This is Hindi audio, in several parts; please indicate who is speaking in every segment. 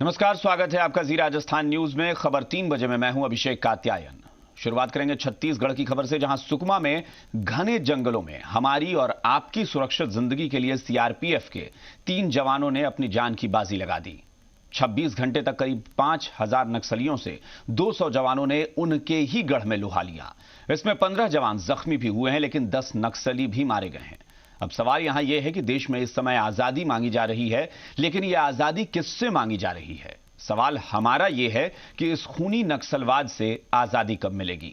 Speaker 1: नमस्कार, स्वागत है आपका जी राजस्थान न्यूज में। खबर 3 बजे में मैं हूं अभिषेक कात्यायन। शुरुआत करेंगे छत्तीसगढ़ की खबर से, जहां सुकमा में घने जंगलों में हमारी और आपकी सुरक्षित जिंदगी के लिए सीआरपीएफ के 3 जवानों ने अपनी जान की बाजी लगा दी। 26 घंटे तक करीब 5000 नक्सलियों से 200 जवानों ने उनके ही गढ़ में लुहा लिया। इसमें 15 जवान जख्मी भी हुए हैं, लेकिन 10 नक्सली भी मारे गए हैं। अब सवाल यहां यह है कि देश में इस समय आजादी मांगी जा रही है, लेकिन यह आजादी किससे मांगी जा रही है? सवाल हमारा यह है कि इस खूनी नक्सलवाद से आजादी कब मिलेगी?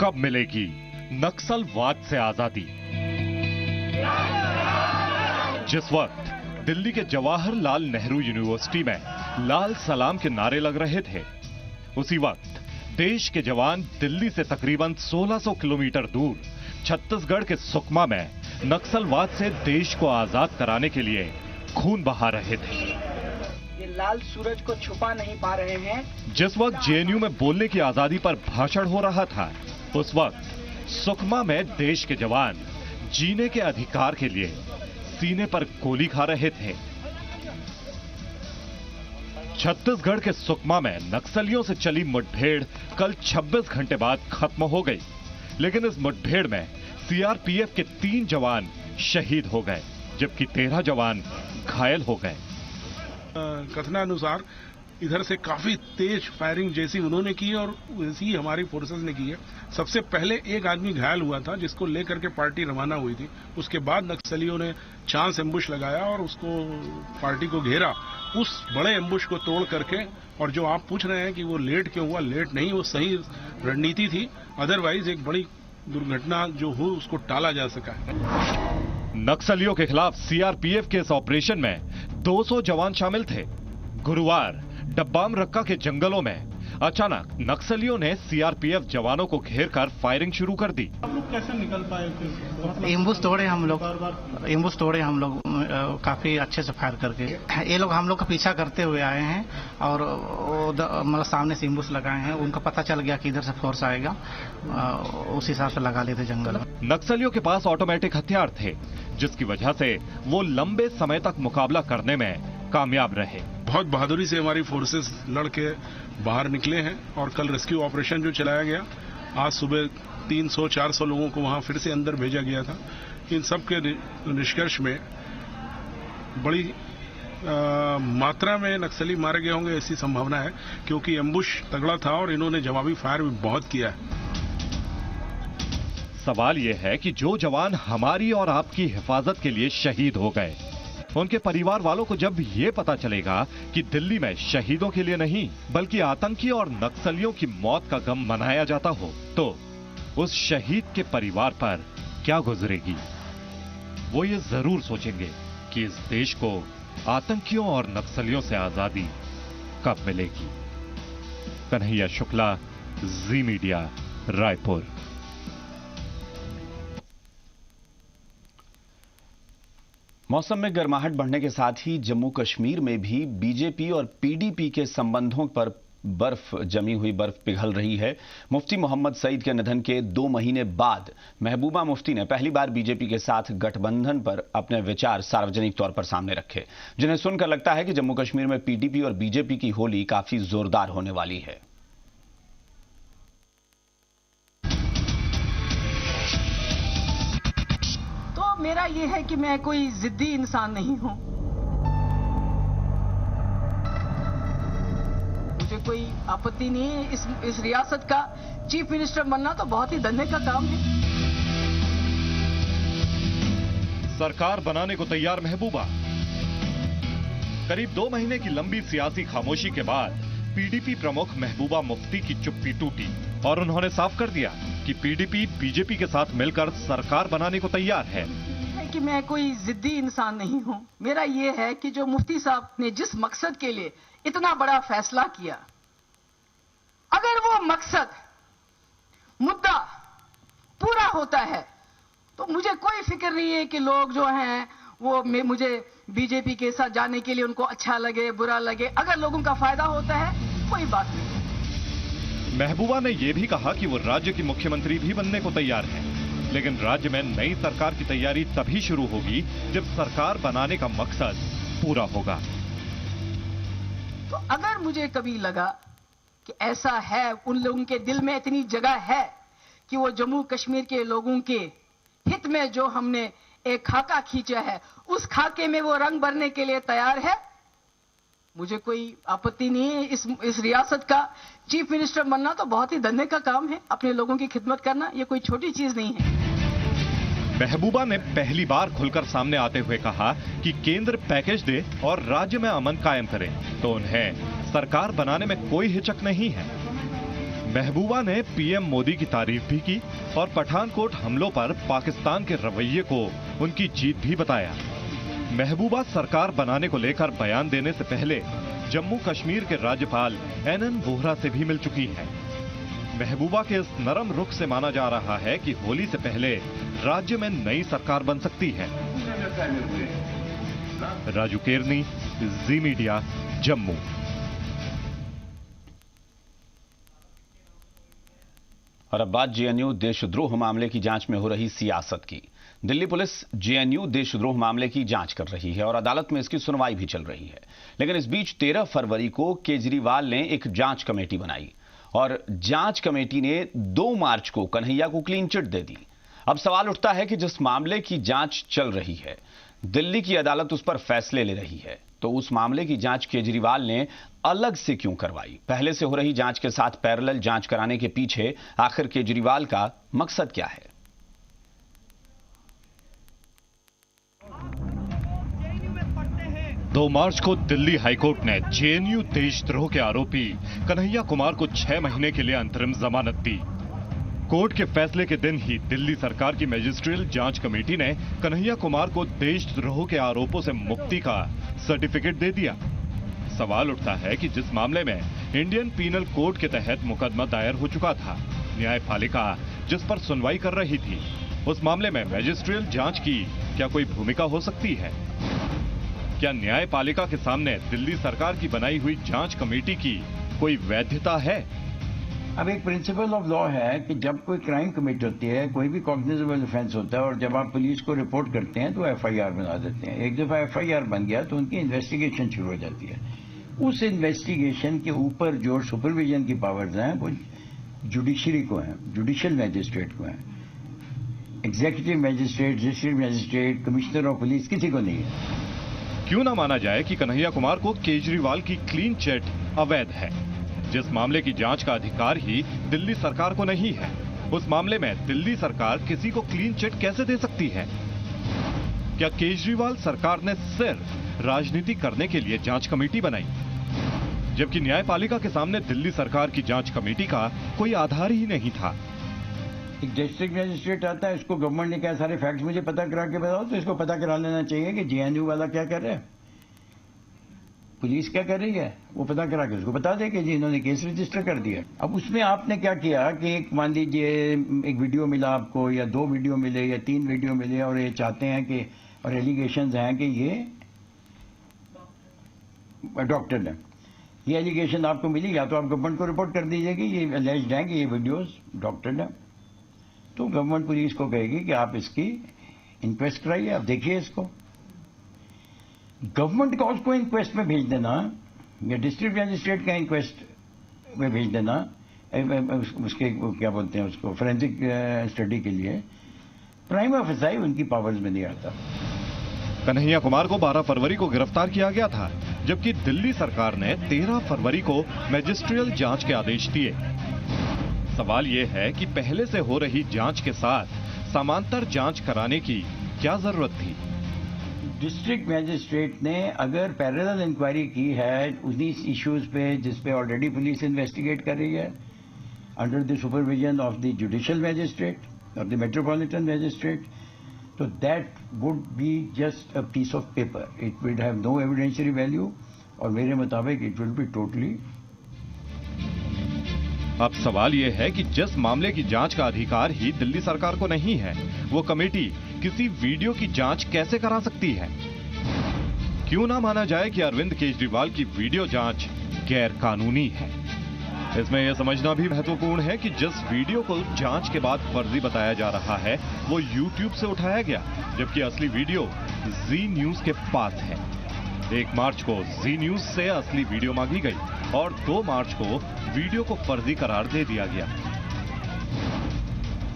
Speaker 2: कब मिलेगी नक्सलवाद से आजादी? जिस वक्त दिल्ली के जवाहरलाल नेहरू यूनिवर्सिटी में लाल सलाम के नारे लग रहे थे, उसी वक्त देश के जवान दिल्ली से तकरीबन 1600 किलोमीटर दूर छत्तीसगढ़ के सुकमा में नक्सलवाद से देश को आजाद कराने के लिए खून बहा रहे थे।
Speaker 3: ये लाल सूरज को छुपा नहीं पा रहे हैं।
Speaker 2: जिस वक्त जेएनयू में बोलने की आजादी पर भाषण हो रहा था, उस वक्त सुकमा में देश के जवान जीने के अधिकार के लिए सीने पर गोली खा रहे थे। छत्तीसगढ़ के सुकमा में नक्सलियों से चली मुठभेड़ कल 26 घंटे बाद खत्म हो गई, लेकिन इस मुठभेड़ में सीआरपीएफ के 3 जवान शहीद हो गए, जबकि 13 जवान घायल हो गए।
Speaker 4: कथनानुसार इधर से काफी तेज फायरिंग जैसी उन्होंने की और वैसी ही हमारी फोर्सेस ने की है। सबसे पहले एक आदमी घायल हुआ था, जिसको लेकर के पार्टी रवाना हुई थी। उसके बाद नक्सलियों ने चांस एम्बुश लगाया और उसको पार्टी को घेरा। उस बड़े एम्बुश को तोड़ करके, और जो आप पूछ रहे हैं कि वो लेट क्यों हुआ, लेट नहीं, वो सही रणनीति थी। अदरवाइज एक बड़ी दुर्घटना जो हुई उसको टाला जा सका है।
Speaker 2: नक्सलियों के खिलाफ सीआरपीएफ के इस ऑपरेशन में 200 जवान शामिल थे। गुरुवार डब्बाम रक्का के जंगलों में अचानक नक्सलियों ने सीआरपीएफ जवानों को घेरकर फायरिंग शुरू कर दी।
Speaker 5: आप लोग कैसे निकल पाए फिर?
Speaker 6: एम्बुश तोड़े हम लोग काफी अच्छे से फायर करके। ये लोग हम लोग का पीछा करते हुए आए हैं और मतलब सामने से एम्बुश लगाए हैं। उनको पता चल गया कि इधर से फोर्स आएगा, उस हिसाब से लगा लेते जंगल में।
Speaker 2: नक्सलियों के पास ऑटोमेटिक हथियार थे, जिसकी वजह से वो लंबे समय तक मुकाबला करने में कामयाब रहे।
Speaker 4: बहुत बहादुरी से हमारी फोर्सेस लड़के बाहर निकले हैं और कल रेस्क्यू ऑपरेशन जो चलाया गया, आज सुबह 300-400 लोगों को वहां फिर से अंदर भेजा गया था। इन सब के निष्कर्ष में बड़ी मात्रा में नक्सली मारे गए होंगे ऐसी संभावना है, क्योंकि एम्बुश तगड़ा था और इन्होंने जवाबी फायर भी बहुत किया है।
Speaker 2: सवाल यह है कि जो जवान हमारी और आपकी हिफाजत के लिए शहीद हो गए, उनके परिवार वालों को जब ये पता चलेगा कि दिल्ली में शहीदों के लिए नहीं बल्कि आतंकी और नक्सलियों की मौत का गम मनाया जाता हो, तो उस शहीद के परिवार पर क्या गुजरेगी? वो ये जरूर सोचेंगे कि इस देश को आतंकियों और नक्सलियों से आजादी कब मिलेगी। कन्हैया शुक्ला, जी मीडिया, रायपुर।
Speaker 1: मौसम में गर्माहट बढ़ने के साथ ही जम्मू कश्मीर में भी बीजेपी और पीडीपी के संबंधों पर जमी हुई बर्फ पिघल रही है। मुफ्ती मोहम्मद सईद के निधन के 2 महीने बाद महबूबा मुफ्ती ने पहली बार बीजेपी के साथ गठबंधन पर अपने विचार सार्वजनिक तौर पर सामने रखे, जिन्हें सुनकर लगता है कि जम्मू कश्मीर में पीडीपी और बीजेपी की होली काफी जोरदार होने वाली है।
Speaker 3: मेरा ये है कि मैं कोई जिद्दी इंसान नहीं हूं। मुझे कोई आपत्ति नहीं है। इस रियासत का चीफ मिनिस्टर बनना तो बहुत ही धन्य का काम है।
Speaker 2: सरकार बनाने को तैयार महबूबा। करीब 2 महीने की लंबी सियासी खामोशी के बाद पीडीपी प्रमुख महबूबा मुफ्ती की चुप्पी टूटी और उन्होंने साफ कर दिया कि पीडीपी बीजेपी के साथ मिलकर सरकार बनाने को तैयार है।
Speaker 3: कि मैं कोई जिद्दी इंसान नहीं हूं। मेरा ये है कि जो मुफ्ती साहब ने जिस मकसद के लिए इतना बड़ा फैसला किया, अगर वो मकसद मुद्दा पूरा होता है तो मुझे कोई फिक्र नहीं है कि लोग जो हैं वो मुझे बीजेपी के साथ जाने के लिए उनको अच्छा लगे बुरा लगे। अगर लोगों का फायदा होता है कोई बात नहीं।
Speaker 2: महबूबा ने यह भी कहा कि वो राज्य की मुख्यमंत्री भी बनने को तैयार है, लेकिन राज्य में नई सरकार की तैयारी तभी शुरू होगी जब सरकार बनाने का मकसद पूरा होगा।
Speaker 3: तो अगर मुझे कभी लगा कि ऐसा है, उन लोगों के दिल में इतनी जगह है कि वो जम्मू कश्मीर के लोगों के हित में जो हमने एक खाका खींचा है, उस खाके में वो रंग भरने के लिए तैयार है, मुझे कोई आपत्ति नहीं है। इस रियासत का चीफ मिनिस्टर बनना तो बहुत ही धन्य का काम है। अपने लोगों की खिदमत करना ये कोई छोटी चीज नहीं है।
Speaker 2: महबूबा ने पहली बार खुलकर सामने आते हुए कहा कि केंद्र पैकेज दे और राज्य में अमन कायम करे तो उन्हें सरकार बनाने में कोई हिचक नहीं है। महबूबा ने पीएम मोदी की तारीफ भी की और पठानकोट हमलों पर पाकिस्तान के रवैये को उनकी जीत भी बताया। महबूबा सरकार बनाने को लेकर बयान देने से पहले जम्मू कश्मीर के राज्यपाल एनएन वोहरा से भी मिल चुकी हैं। महबूबा के इस नरम रुख से माना जा रहा है कि होली से पहले राज्य में नई सरकार बन सकती है। राजू केरनी, जी मीडिया, जम्मू।
Speaker 1: और अब बात जेएनयू देशद्रोह मामले की जांच में हो रही सियासत की। दिल्ली पुलिस जेएनयू देशद्रोह मामले की जांच कर रही है और अदालत में इसकी सुनवाई भी चल रही है। लेकिन इस बीच 13 फरवरी को केजरीवाल ने एक जांच कमेटी बनाई और जांच कमेटी ने 2 मार्च को कन्हैया को क्लीन चिट दे दी। अब सवाल उठता है कि जिस मामले की जांच चल रही है, दिल्ली की अदालत उस पर फैसले ले रही है, तो उस मामले की जांच केजरीवाल ने अलग से क्यों करवाई? पहले से हो रही जांच के साथ पैरेलल जांच कराने के पीछे आखिर केजरीवाल का मकसद क्या है?
Speaker 2: 2 मार्च को दिल्ली हाईकोर्ट ने जेएनयू देशद्रोह के आरोपी कन्हैया कुमार को 6 महीने के लिए अंतरिम जमानत दी। कोर्ट के फैसले के दिन ही दिल्ली सरकार की मैजिस्ट्रियल जांच कमेटी ने कन्हैया कुमार को देशद्रोह के आरोपों से मुक्ति का सर्टिफिकेट दे दिया। सवाल उठता है कि जिस मामले में इंडियन पीनल कोड के तहत मुकदमा दायर हो चुका था, न्यायपालिका जिस पर सुनवाई कर रही थी, उस मामले में मैजिस्ट्रियल जांच की क्या कोई भूमिका हो सकती है? क्या न्यायपालिका के सामने दिल्ली सरकार की बनाई हुई जांच कमेटी की कोई वैधता है?
Speaker 7: अब एक प्रिंसिपल ऑफ लॉ है कि जब कोई क्राइम कमिट होती है, कोई भी कॉग्निजेबल ऑफेंस होता है, और जब आप पुलिस को रिपोर्ट करते हैं तो एफआईआर बना देते हैं। एक दफा एफआईआर बन गया तो उनकी इन्वेस्टिगेशन शुरू हो जाती है। उस इन्वेस्टिगेशन के ऊपर जो सुपरविजन की पावर्स हैं वो जुडिशरी को हैं, जुडिशियल मैजिस्ट्रेट को हैं। Executive magistrate, judicial magistrate, commissioner of police किसी को नहीं है।
Speaker 2: क्यों ना माना जाए कि कन्हैया कुमार को केजरीवाल की क्लीन चिट अवैध है। जिस मामले की जांच का अधिकार ही दिल्ली सरकार को नहीं है, उस मामले में दिल्ली सरकार किसी को क्लीन चिट कैसे दे सकती है? क्या केजरीवाल सरकार ने सिर्फ राजनीति करने के लिए जांच कमेटी बनाई, जबकि न्यायपालिका के सामने दिल्ली सरकार की जांच कमेटी का कोई आधार ही नहीं था?
Speaker 7: एक डिस्ट्रिक्ट मैजिस्ट्रेट आता है, इसको गवर्नमेंट ने क्या सारे फैक्ट्स मुझे पता करा के बताओ, तो इसको पता करा लेना चाहिए कि जेएनयू वाला क्या कर रहा है, पुलिस क्या कर रही है, वो पता करा के उसको बता दे कि जी इन्होंने केस रजिस्टर कर दिया। अब उसमें आपने क्या किया कि एक मान लीजिए एक वीडियो मिला आपको, या 2 वीडियो मिले, या 3 वीडियो मिले, और ये चाहते हैं कि, और एलिगेशंस हैं कि ये डॉक्टर ने, ये एलिगेशन आपको मिली, या तो आप गवर्नमेंट को रिपोर्ट कर दीजिए कि ये एलिज्ड हैं कि ये वीडियोस डॉक्टर ने, तो गवर्नमेंट पुलिस को कहेगी कि आप इसकी इंक्वेस्ट कराइए, आप देखिए इसको। गवर्नमेंट का उसको इंक्वेस्ट में भेज देना, या डिस्ट्रिक्ट मैजिस्ट्रेट का इंक्वेस्ट में भेज देना, उसके क्या बोलते हैं उसको, फोरेंसिक स्टडी के लिए, प्राइमा फेसाई उनकी पावर्स में नहीं आता।
Speaker 2: कन्हैया कुमार को 12 फरवरी को गिरफ्तार किया गया था, जबकि दिल्ली सरकार ने 13 फरवरी को मैजिस्ट्रियल जांच के आदेश दिए। सवाल यह है कि पहले से हो रही जांच के साथ समांतर जांच कराने की क्या जरूरत थी?
Speaker 7: डिस्ट्रिक्ट मैजिस्ट्रेट ने अगर पैरेलल इंक्वायरी की है उन्हीं इश्यूज पे जिस पे ऑलरेडी पुलिस इन्वेस्टिगेट कर रही है, under the supervision of the judicial magistrate और द मेट्रोपॉलिटन मैजिस्ट्रेट, तो that would be just a piece of paper, it will have no evidentiary value, और मेरे मुताबिक इट विल बी टोटली।
Speaker 2: अब सवाल यह है कि जिस मामले की जांच का अधिकार ही दिल्ली सरकार को नहीं है, वो कमेटी किसी वीडियो की जांच कैसे करा सकती है? क्यों ना माना जाए कि अरविंद केजरीवाल की वीडियो जांच गैर कानूनी है? इसमें यह समझना भी महत्वपूर्ण है कि जिस वीडियो को जांच के बाद फर्जी बताया जा रहा है वो YouTube से उठाया गया, जबकि असली वीडियो जी न्यूज के पास है। 1 मार्च को जी न्यूज से असली वीडियो मांगी गई और 2 मार्च को वीडियो को फर्जी करार दे दिया गया।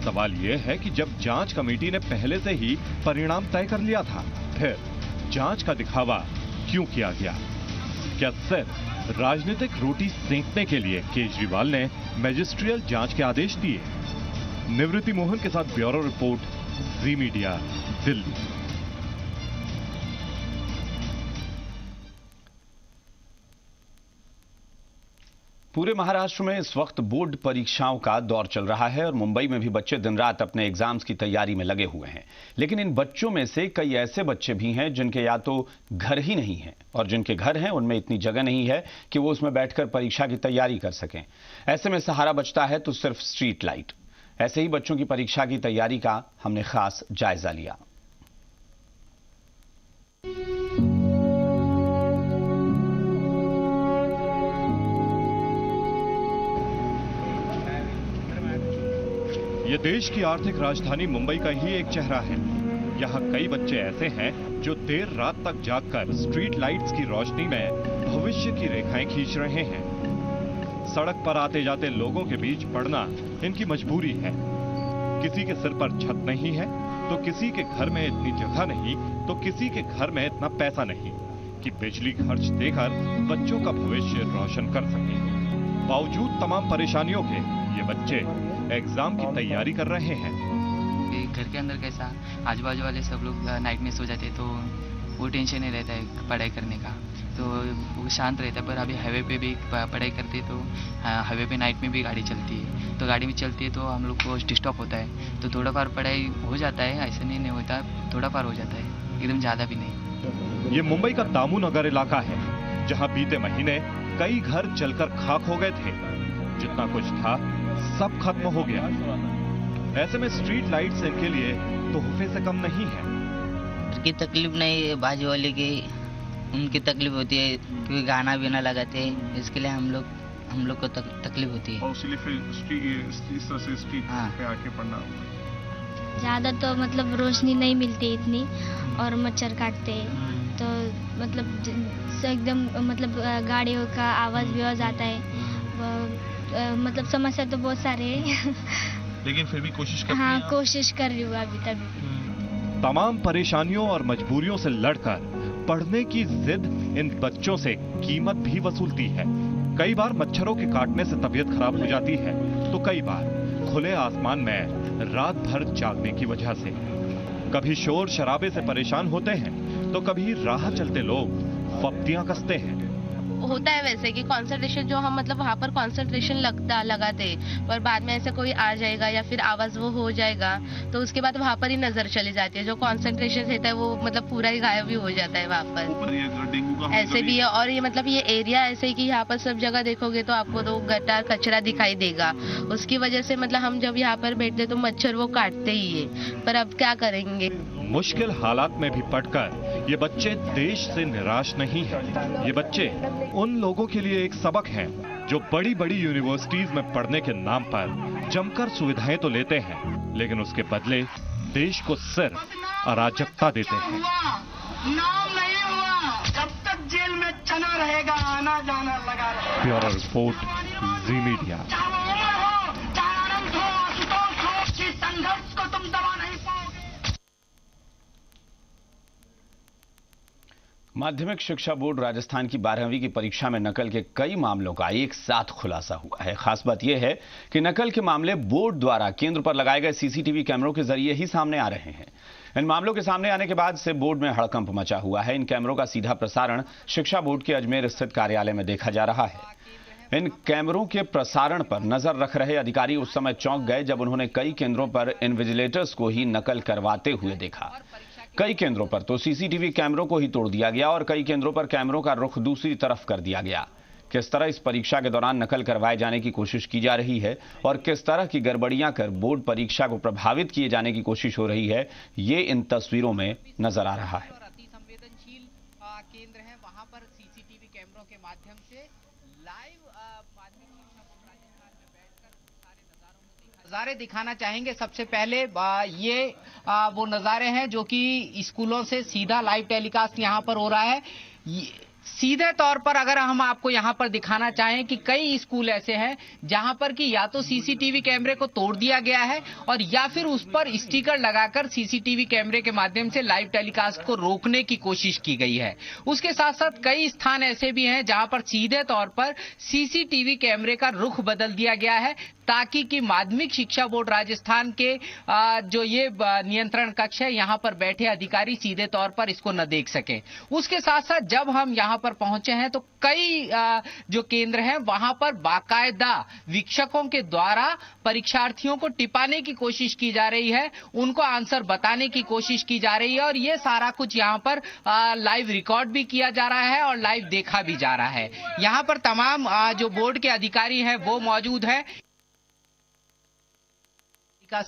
Speaker 2: सवाल यह है कि जब जांच कमेटी ने पहले से ही परिणाम तय कर लिया था, फिर जांच का दिखावा क्यों किया गया? क्या सिर्फ राजनीतिक रोटी सेंकने के लिए केजरीवाल ने मैजिस्ट्रियल जांच के आदेश दिए? निवृत्ति मोहन के साथ ब्यूरो रिपोर्ट, जी मीडिया, दिल्ली।
Speaker 1: पूरे महाराष्ट्र में इस वक्त बोर्ड परीक्षाओं का दौर चल रहा है और मुंबई में भी बच्चे दिन रात अपने एग्जाम्स की तैयारी में लगे हुए हैं। लेकिन इन बच्चों में से कई ऐसे बच्चे भी हैं जिनके या तो घर ही नहीं है और जिनके घर हैं उनमें इतनी जगह नहीं है कि वो उसमें बैठकर परीक्षा की तैयारी कर सकें। ऐसे में सहारा बचता है तो सिर्फ स्ट्रीट लाइट। ऐसे ही बच्चों की परीक्षा की तैयारी का हमने खास जायजा लिया।
Speaker 2: ये देश की आर्थिक राजधानी मुंबई का ही एक चेहरा है। यहाँ कई बच्चे ऐसे हैं जो देर रात तक जागकर स्ट्रीट लाइट्स की रोशनी में भविष्य की रेखाएं खींच रहे हैं। सड़क पर आते जाते लोगों के बीच पड़ना इनकी मजबूरी है। किसी के सिर पर छत नहीं है तो किसी के घर में इतनी जगह नहीं तो किसी के घर में इतना पैसा नहीं कि बिजली खर्च देकर बच्चों का भविष्य रोशन कर सके। बावजूद तमाम परेशानियों के ये बच्चे एग्जाम की तैयारी कर रहे हैं।
Speaker 8: घर के अंदर कैसा आजू-बाजू वाले सब लोग नाइट में सो जाते तो वो टेंशन नहीं रहता है पढ़ाई करने का, तो वो शांत रहता है। पर अभी हाईवे पे भी पढ़ाई करते तो हाईवे पे नाइट में भी गाड़ी चलती है, तो गाड़ी में चलती है तो हम लोग को डिस्टर्ब होता है। तो थोड़ा बार पढ़ाई हो जाता है, ऐसा नहीं होता, थोड़ा बार हो जाता है, एकदम ज़्यादा भी नहीं।
Speaker 2: ये मुंबई का दामू नगर इलाका है जहाँ बीते महीने कई घर जलकर खाक हो गए थे। जितना कुछ था सब खत्म हो गया। ऐसे में स्ट्रीट लाइट्स इनके लिए तोहफे से कम नहीं है।
Speaker 9: की तकलीफ नहीं, बाजू वाले की उनकी तकलीफ होती है क्योंकि गाना भी ना लगाते हैं, इसके लिए हम लोग को तकलीफ होती है।
Speaker 10: और इसलिए फिर इस तरह से स्ट्रीट पे आके पढ़ना।
Speaker 11: ज़्यादा तो मतलब रोशनी नहीं मिलती इतनी और मच्छर काटते हैं, तो मतलब एकदम मतलब गाड़ियों का आवाज़ भी आ जाता है। मतलब समस्या तो बहुत सारे हैं
Speaker 10: लेकिन फिर भी कोशिश कर
Speaker 11: हाँ, कोशिश कर रही हूँ अभी तभी।
Speaker 2: तमाम परेशानियों और मजबूरियों से लड़कर पढ़ने की जिद इन बच्चों से कीमत भी वसूलती है। कई बार मच्छरों के काटने से तबीयत खराब हो जाती है तो कई बार खुले आसमान में रात भर जागने की वजह से। कभी शोर शराबे से परेशान होते हैं तो कभी राह चलते लोग फप्तियां कसते हैं।
Speaker 12: होता है वैसे कि कंसंट्रेशन जो हम मतलब वहाँ पर कंसंट्रेशन लगाते हैं, पर बाद में ऐसे कोई आ जाएगा या फिर आवाज वो हो जाएगा तो उसके बाद वहाँ पर ही नजर चली जाती है। जो कंसंट्रेशन रहता है वो मतलब पूरा ही गायब भी हो जाता है वहाँ पर। ऐसे भी है और ये मतलब ये एरिया ऐसे ही कि यहाँ पर सब जगह देखोगे तो आपको तो गटार कचरा दिखाई देगा। उसकी वजह से मतलब हम जब यहाँ पर बैठते तो मच्छर वो काटते ही है, पर अब क्या करेंगे।
Speaker 2: मुश्किल हालात में भी पढ़कर ये बच्चे देश से निराश नहीं हैं। ये बच्चे उन लोगों के लिए एक सबक है जो बड़ी बड़ी यूनिवर्सिटीज में पढ़ने के नाम पर जमकर सुविधाएं तो लेते हैं लेकिन उसके बदले देश को सिर्फ अराजकता देते हैं।
Speaker 3: नाम नहीं हुआ जब तक जेल में चना रहेगा, आना जाना लगा रहेगा।
Speaker 2: ब्यूरो रिपोर्ट, जी मीडिया।
Speaker 3: संघर्ष को तुम दबा नहीं पाओगे।
Speaker 1: माध्यमिक शिक्षा बोर्ड राजस्थान की 12वीं की परीक्षा में नकल के कई मामलों का एक साथ खुलासा हुआ है। खास बात यह है कि नकल के मामले बोर्ड द्वारा केंद्र पर लगाए गए सीसीटीवी कैमरों के जरिए ही सामने आ रहे हैं। इन मामलों के सामने आने के बाद से बोर्ड में हड़कंप मचा हुआ है। इन कैमरों का सीधा प्रसारण शिक्षा बोर्ड के अजमेर स्थित कार्यालय में देखा जा रहा है। इन कैमरों के प्रसारण पर नजर रख रहे अधिकारी उस समय चौंक गए जब उन्होंने कई केंद्रों पर इन्विजिलेटर्स को ही नकल करवाते हुए देखा। कई केंद्रों पर तो सीसीटीवी कैमरों को ही तोड़ दिया गया और कई केंद्रों पर कैमरों का रुख दूसरी तरफ कर दिया गया। किस तरह इस परीक्षा के दौरान नकल करवाए जाने की कोशिश की जा रही है और किस तरह की गड़बड़ियां कर बोर्ड परीक्षा को प्रभावित किए जाने की कोशिश हो रही है, ये इन तस्वीरों में नजर आ रहा है।
Speaker 13: अति संवेदनशील केंद्र है, वहां पर सीसीटीवी कैमरों के माध्यम से नज़ारे दिखाना चाहेंगे। सबसे पहले ये वो नज़ारे हैं जो कि स्कूलों से सीधा लाइव टेलीकास्ट यहाँ पर हो रहा है। सीधे तौर पर अगर हम आपको यहाँ पर दिखाना चाहें कि कई स्कूल ऐसे हैं जहाँ पर कि या तो सीसीटीवी कैमरे को तोड़ दिया गया है और या फिर उस पर स्टिकर लगाकर सीसीटीवी कैमरे के माध्यम से लाइव टेलीकास्ट को रोकने की कोशिश की गई है। उसके साथ साथ कई स्थान ऐसे भी हैं जहाँ पर सीधे तौर पर सीसीटीवी कैमरे का रुख बदल दिया गया है ताकि कि माध्यमिक शिक्षा बोर्ड राजस्थान के जो ये नियंत्रण कक्ष है यहाँ पर बैठे अधिकारी सीधे तौर पर इसको न देख सके। उसके साथ साथ जब हम यहाँ पर पहुंचे हैं तो कई जो केंद्र हैं वहां पर बाकायदा वीक्षकों के द्वारा परीक्षार्थियों को टिपाने की कोशिश की जा रही है, उनको आंसर बताने की कोशिश की जा रही है और ये सारा कुछ यहाँ पर लाइव रिकॉर्ड भी किया जा रहा है और लाइव देखा भी जा रहा है। यहाँ पर तमाम जो बोर्ड के अधिकारी हैं वो मौजूद है।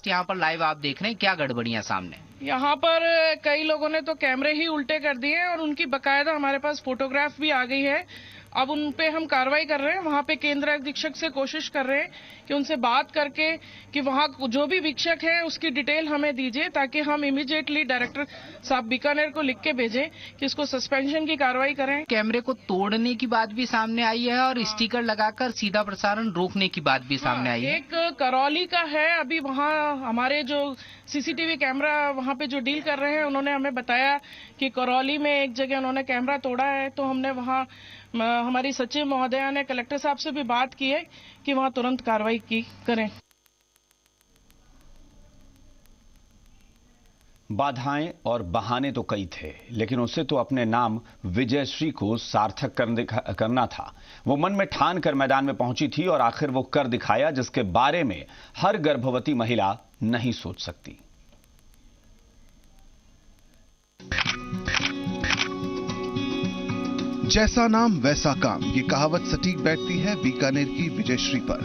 Speaker 13: यहाँ पर लाइव आप देख रहे हैं, क्या गड़बड़ियां सामने?
Speaker 14: यहाँ पर कई लोगों ने तो कैमरे ही उल्टे कर दिए और उनकी बकायदा हमारे पास फोटोग्राफ भी आ गई है। अब उन पे हम कार्रवाई कर रहे हैं। वहाँ पे केंद्र अधीक्षक से कोशिश कर रहे हैं कि उनसे बात करके कि वहाँ जो भी वीक्षक है उसकी डिटेल हमें दीजिए ताकि हम इमीडिएटली डायरेक्टर साहब बीकानेर को लिख के भेजें कि इसको सस्पेंशन की कार्रवाई करें।
Speaker 13: कैमरे को तोड़ने की बात भी सामने आई है और स्टिकर लगाकर सीधा प्रसारण रोकने की बात भी सामने आई है।
Speaker 14: एक करौली का है, अभी वहाँ हमारे जो सीसीटीवी कैमरा वहाँ पे जो डील कर रहे हैं उन्होंने हमें बताया कि करौली में एक जगह उन्होंने कैमरा तोड़ा है, तो हमने वहाँ हमारी सचिव महोदया ने कलेक्टर साहब से भी बात की है कि वहाँ तुरंत कार्रवाई करें।
Speaker 1: बाधाएं और बहाने तो कई थे, लेकिन उसे तो अपने नाम विजयश्री को सार्थक करना था। वो मन में ठान कर मैदान में पहुंची थी और आखिर वो कर दिखाया जिसके बारे में हर गर्भवती महिला नहीं सोच सकती।
Speaker 15: जैसा नाम वैसा काम, ये कहावत सटीक बैठती है बीकानेर की विजयश्री पर।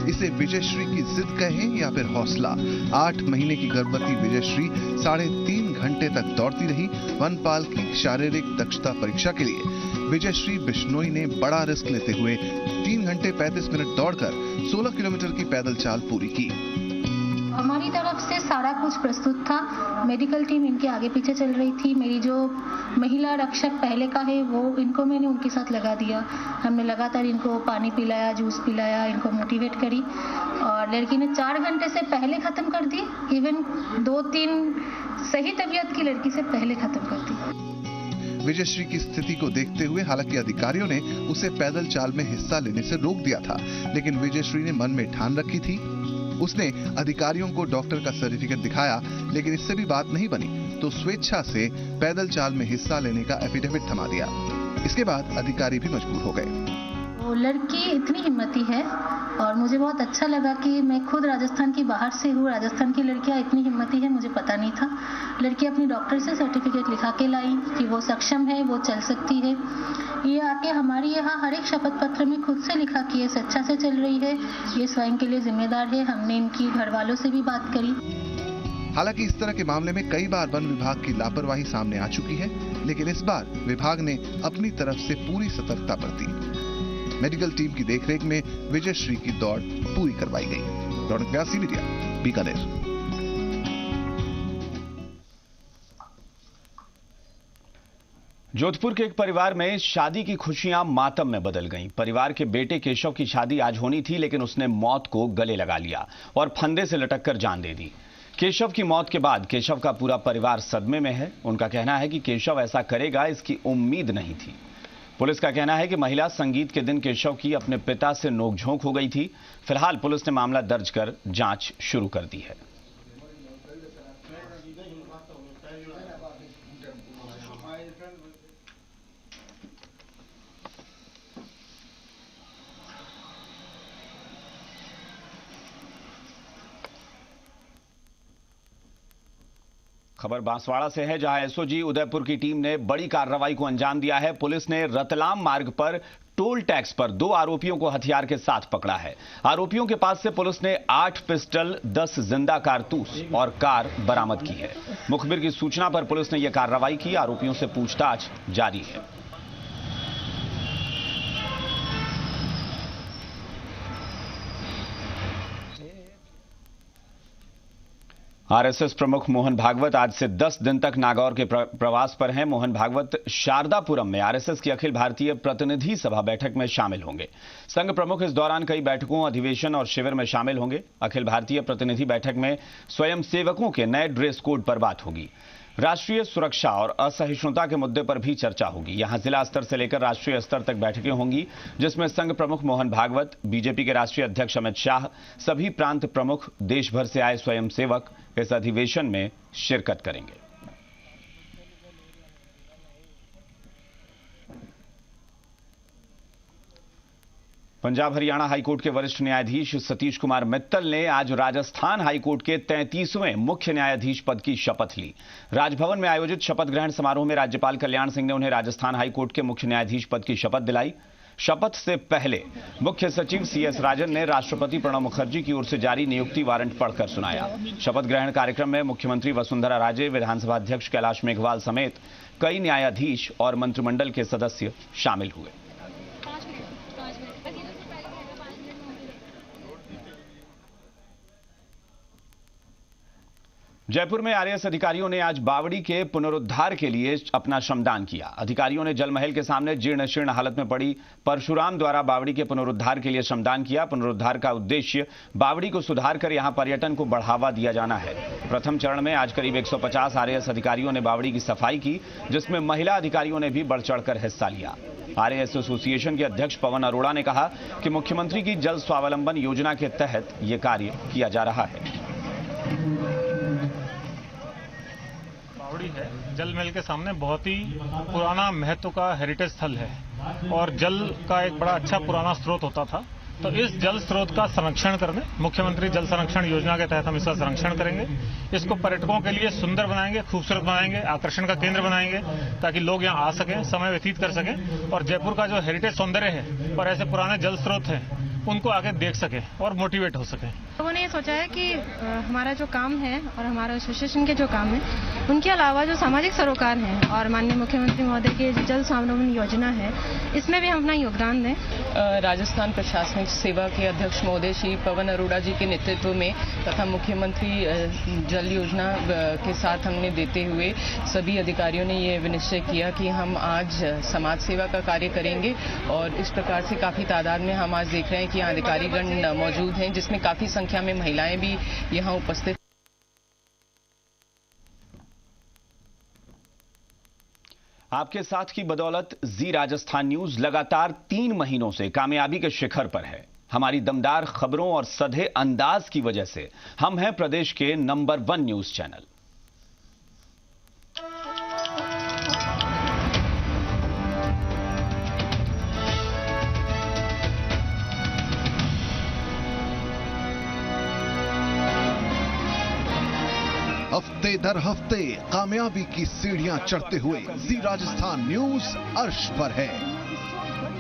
Speaker 15: इसे विजयश्री की जिद कहें या फिर हौसला, 8 महीने की गर्भवती विजयश्री 3.5 घंटे तक दौड़ती रही वनपाल की शारीरिक दक्षता परीक्षा के लिए। विजयश्री बिश्नोई ने बड़ा रिस्क लेते हुए 3 घंटे 35 मिनट दौड़कर 16 किलोमीटर की पैदल चाल पूरी की।
Speaker 16: हमारी तरफ से सारा कुछ प्रस्तुत था। मेडिकल टीम इनके आगे पीछे चल रही थी। मेरी जो महिला रक्षक पहले का है वो इनको मैंने उनके साथ लगा दिया। हमने लगातार इनको पानी पिलाया, जूस पिलाया, इनको मोटिवेट करी और लड़की ने 4 घंटे से पहले खत्म कर दी। इवन 2-3 सही तबीयत की लड़की से पहले खत्म कर दी।
Speaker 15: विजयश्री की स्थिति को देखते हुए हालांकि अधिकारियों ने उसे पैदल चाल में हिस्सा लेने से रोक दिया था, लेकिन विजयश्री ने मन में ठान रखी थी। उसने अधिकारियों को डॉक्टर का सर्टिफिकेट दिखाया, लेकिन इससे भी बात नहीं बनी तो स्वेच्छा से पैदल चाल में हिस्सा लेने का एफिडेविट थमा दिया। इसके बाद अधिकारी भी मजबूर हो गए।
Speaker 16: वो लड़की इतनी हिम्मती है और मुझे बहुत अच्छा लगा कि मैं खुद राजस्थान की बाहर से हूँ। राजस्थान की लड़कियाँ इतनी हिम्मती है मुझे पता नहीं था। लड़की अपनी डॉक्टर से सर्टिफिकेट लिखा के लाई कि वो सक्षम है, वो चल सकती है। ये आके हमारे यहाँ हर एक शपथ पत्र में खुद से लिखा कि ये सच्चा से चल रही है, ये स्वयं के लिए जिम्मेदार है। हमने इनकी घर वालों से भी बात करी।
Speaker 15: हालांकि इस तरह के मामले में कई बार वन विभाग की लापरवाही सामने आ चुकी है, लेकिन इस बार विभाग ने अपनी तरफ से पूरी सतर्कता बरती। मेडिकल टीम की देखरेख में विजयश्री की दौड़ पूरी करवाई गई। रौनक व्यास, मीडिया, बीकानेर।
Speaker 1: जोधपुर के एक परिवार में शादी की खुशियां मातम में बदल गईं। परिवार के बेटे केशव की शादी आज होनी थी, लेकिन उसने मौत को गले लगा लिया और फंदे से लटककर जान दे दी। केशव की मौत के बाद केशव का पूरा परिवार सदमे में है। उनका कहना है कि केशव ऐसा करेगा इसकी उम्मीद नहीं थी। पुलिस का कहना है कि महिला संगीत के दिन केशव की अपने पिता से नोकझोंक हो गई थी। फिलहाल पुलिस ने मामला दर्ज कर जांच शुरू कर दी है। खबर बांसवाड़ा से है, जहां एसओजी उदयपुर की टीम ने बड़ी कार्रवाई को अंजाम दिया है। पुलिस ने रतलाम मार्ग पर टोल टैक्स पर 2 आरोपियों को हथियार के साथ पकड़ा है। आरोपियों के पास से पुलिस ने 8 पिस्टल, 10 जिंदा कारतूस और कार बरामद की है। मुखबिर की सूचना पर पुलिस ने यह कार्रवाई की। आरोपियों से पूछताछ जारी है। आरएसएस प्रमुख मोहन भागवत आज से 10 दिन तक नागौर के प्रवास पर हैं। मोहन भागवत शारदापुरम में आरएसएस की अखिल भारतीय प्रतिनिधि सभा बैठक में शामिल होंगे। संघ प्रमुख इस दौरान कई बैठकों, अधिवेशन और शिविर में शामिल होंगे। अखिल भारतीय प्रतिनिधि बैठक में स्वयं सेवकों के नए ड्रेस कोड पर बात होगी। राष्ट्रीय सुरक्षा और असहिष्णुता के मुद्दे पर भी चर्चा होगी। यहां जिला स्तर से लेकर राष्ट्रीय स्तर तक बैठकें होंगी, जिसमें संघ प्रमुख मोहन भागवत, बीजेपी के राष्ट्रीय अध्यक्ष अमित शाह, सभी प्रांत प्रमुख, देश भर से आए स्वयंसेवक इस अधिवेशन में शिरकत करेंगे। पंजाब हरियाणा हाईकोर्ट के वरिष्ठ न्यायाधीश सतीश कुमार मित्तल ने आज राजस्थान हाईकोर्ट के 33वें मुख्य न्यायाधीश पद की शपथ ली। राजभवन में आयोजित शपथ ग्रहण समारोह में राज्यपाल कल्याण सिंह ने उन्हें राजस्थान हाईकोर्ट के मुख्य न्यायाधीश पद की शपथ दिलाई। शपथ से पहले मुख्य सचिव सीएस राजन ने राष्ट्रपति प्रणब मुखर्जी की ओर से जारी नियुक्ति वारंट पढ़कर सुनाया। शपथ ग्रहण कार्यक्रम में मुख्यमंत्री वसुंधरा राजे, विधानसभा अध्यक्ष कैलाश मेघवाल समेत कई न्यायाधीश और मंत्रिमंडल के सदस्य शामिल हुए। जयपुर में आरएएस अधिकारियों ने आज बावड़ी के पुनरुद्धार के लिए अपना श्रमदान किया। अधिकारियों ने जल महल के सामने जीर्ण शीर्ण हालत में पड़ी परशुराम द्वारा बावड़ी के पुनरुद्धार के लिए श्रमदान किया। पुनरुद्धार का उद्देश्य बावड़ी को सुधार कर यहां पर्यटन को बढ़ावा दिया जाना है। प्रथम चरण में आज करीब 150 आरएएस अधिकारियों ने बावड़ी की सफाई की, जिसमें महिला अधिकारियों ने भी बढ़ चढ़कर हिस्सा लिया। आरएएस एसोसिएशन के अध्यक्ष पवन अरोड़ा ने कहा कि मुख्यमंत्री की जल स्वावलंबन योजना के तहत यह कार्य किया जा रहा है।
Speaker 17: बावड़ी है जल महल के सामने बहुत ही पुराना महत्व का हेरिटेज स्थल है और जल का एक बड़ा अच्छा पुराना स्रोत होता था। तो इस जल स्रोत का संरक्षण करने मुख्यमंत्री जल संरक्षण योजना के तहत हम इसका संरक्षण करेंगे। इसको पर्यटकों के लिए सुंदर बनाएंगे, खूबसूरत बनाएंगे, आकर्षण का केंद्र बनाएंगे ताकि लोग यहाँ आ सकें, समय व्यतीत कर सकें और जयपुर का जो हेरिटेज सौंदर्य है और ऐसे पुराने जल स्रोत हैं उनको आगे देख सके और मोटिवेट हो सके।
Speaker 18: लोगों ने ये सोचा है कि हमारा जो काम है और हमारा एसोसिएशन के जो काम है उनके अलावा जो सामाजिक सरोकार हैं और माननीय मुख्यमंत्री महोदय की जल स्वावलंबन योजना है इसमें भी हम अपना योगदान दें।
Speaker 19: राजस्थान प्रशासनिक सेवा के अध्यक्ष महोदय श्री पवन अरोड़ा जी के नेतृत्व में तथा मुख्यमंत्री जल योजना के साथ हमने देते हुए सभी अधिकारियों ने ये विनिश्चय किया कि हम आज समाज सेवा का कार्य करेंगे और इस प्रकार से काफी तादाद में हम आज देख रहे हैं कि यहाँ अधिकारीगण मौजूद हैं, जिसमें काफी संख्या में महिलाएं भी यहाँ उपस्थित।
Speaker 1: आपके साथ की बदौलत जी राजस्थान न्यूज लगातार 3 महीनों से कामयाबी के शिखर पर है। हमारी दमदार खबरों और सधे अंदाज की वजह से हम हैं प्रदेश के नंबर 1 न्यूज चैनल।
Speaker 15: हफ्ते दर हफ्ते कामयाबी की सीढ़ियां चढ़ते हुए जी राजस्थान न्यूज अर्श पर है।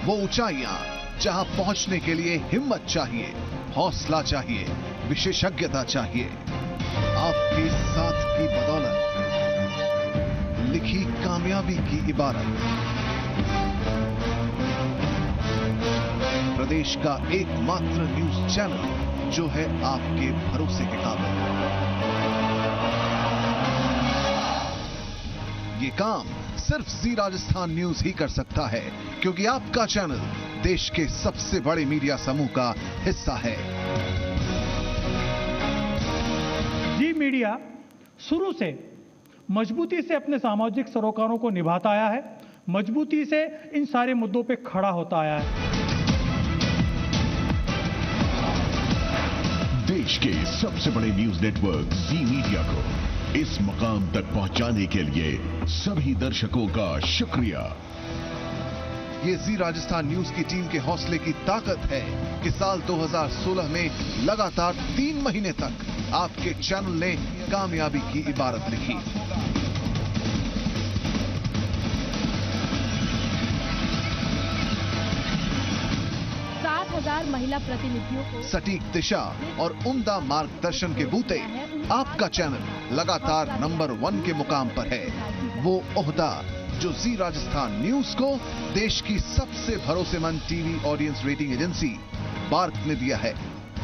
Speaker 15: वो ऊंचाइयां जहां पहुंचने के लिए हिम्मत चाहिए, हौसला चाहिए, विशेषज्ञता चाहिए। आपके साथ की बदौलत लिखी कामयाबी की इबारत। प्रदेश का एकमात्र न्यूज चैनल जो है आपके भरोसे के काबिल। ये काम सिर्फ जी राजस्थान न्यूज ही कर सकता है, क्योंकि आपका चैनल देश के सबसे बड़े मीडिया समूह का हिस्सा है।
Speaker 5: जी मीडिया शुरू से मजबूती से अपने सामाजिक सरोकारों को निभाता आया है, मजबूती से इन सारे मुद्दों पे खड़ा होता आया है।
Speaker 20: देश के सबसे बड़े न्यूज नेटवर्क जी मीडिया को इस मकाम तक पहुंचाने के लिए सभी दर्शकों का शुक्रिया।
Speaker 15: ये जी राजस्थान न्यूज की टीम के हौसले की ताकत है कि साल 2016 में लगातार 3 महीने तक आपके चैनल ने कामयाबी की इबारत लिखी।
Speaker 21: 7,000 महिला प्रतिनिधियों को
Speaker 15: सटीक दिशा और उम्दा मार्गदर्शन के बूते आपका चैनल लगातार नंबर 1 के मुकाम पर है। वो ओहदा जो जी राजस्थान न्यूज को देश की सबसे भरोसेमंद TV audience rating agency BARC ने दिया है।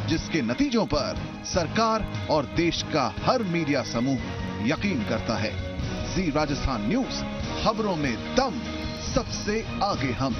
Speaker 15: जिसके नतीजों पर सरकार और देश का हर मीडिया समूह यकीन करता है। जी राजस्थान न्यूज, खबरों में दम, सबसे आगे हम।